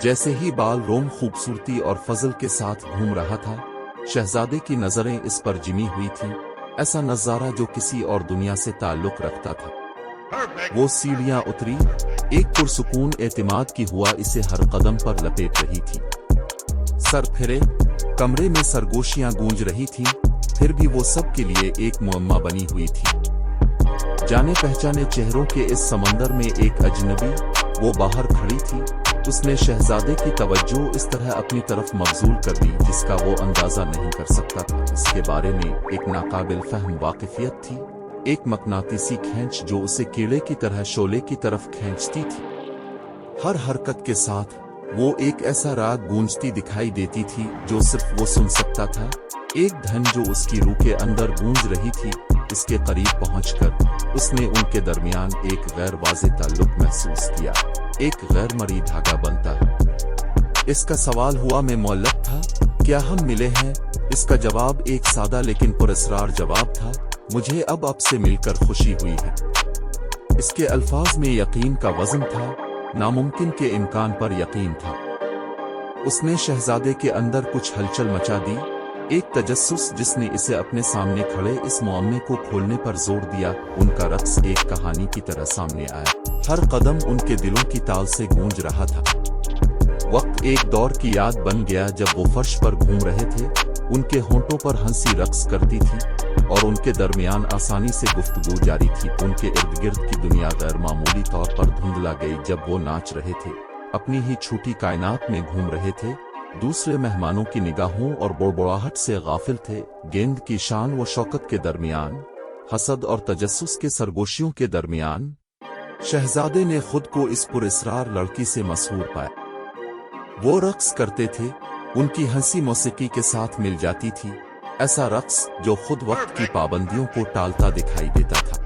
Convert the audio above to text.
जैसे ही बाल रोम खूबसूरती और फजल के साथ घूम रहा था, शहजादे की नजरें इस पर जिमी हुई थीं, ऐसा नजारा जो किसी और दुनिया से ताल्लुक रखता था। वो सीढ़ियां उतरी, एक पुरसुकून एतिमाद की हुआ इसे हर कदम पर लपेट रही थी। सर फिरे, कमरे में सरगोशियां गूंज रही थीं, फिर भी वो सब के लिए एक मुअम्मा बनी हुई थी। जाने पहचाने चेहरों के इस समंदर में एक अजनबी, वो बाहर खड़ी थी। उसने शहजादे की तवज्जो इस तरह अपनी तरफ मबजूल कर दी जिसका वो अंदाजा नहीं कर सकता था। इसके बारे में एक नाकाबिल फहम वाकिफियत थी, एक मकनातीसी खींच जो उसे कीड़े की तरह शोले की तरफ खींचती थी। हर हरकत के साथ वो एक ऐसा राग गूंजती दिखाई देती थी जो सिर्फ वो सुन सकता था, एक धन जो उसकी रूह के अंदर गूंज रही थी। इसके करीब पहुंचकर उसने उनके दरमियान एक गैर वाज़ेह ताल्लुक महसूस किया, एक गैर मरी धागा बनता है। इसका सवाल हुआ में मुअल्लक था, क्या हम मिले हैं? इसका जवाब एक सादा लेकिन पुरअसरार जवाब था, मुझे अब आपसे मिलकर खुशी हुई है। इसके अल्फाज में यकीन का वजन था, नामुमकिन के इम्कान पर यकीन था। उसने शहजादे के अंदर कुछ हलचल मचा दी, एक तजस्सुस जिसने इसे अपने सामने खड़े इस मुअम्मे को खोलने पर जोर दिया। उनका रक्स एक कहानी की तरह सामने आया, हर कदम उनके दिलों की ताल से गूंज रहा था। वक्त एक दौर की याद बन गया जब वो फर्श पर घूम रहे थे, उनके होंठों पर हंसी रक्स करती थी और उनके दरमियान आसानी से गुफ्तगू जारी थी। उनके इर्द गिर्द की दुनिया गैर मामूली तौर पर धुंधला गई जब वो नाच रहे थे, अपनी ही छोटी कायनात में घूम रहे थे, दूसरे मेहमानों की निगाहों और बुड़बुड़ाहट से गाफिल थे। गेंद की शान व शौकत के दरमियान, हसद और तजस्सुस के सरगोशियों के दरमियान, शहजादे ने खुद को इस पुरअसरार लड़की से मसहूर पाया। वो रक्स करते थे, उनकी हंसी मौसीकी के साथ मिल जाती थी, ऐसा रक्स जो खुद वक्त की पाबंदियों को टालता दिखाई देता था।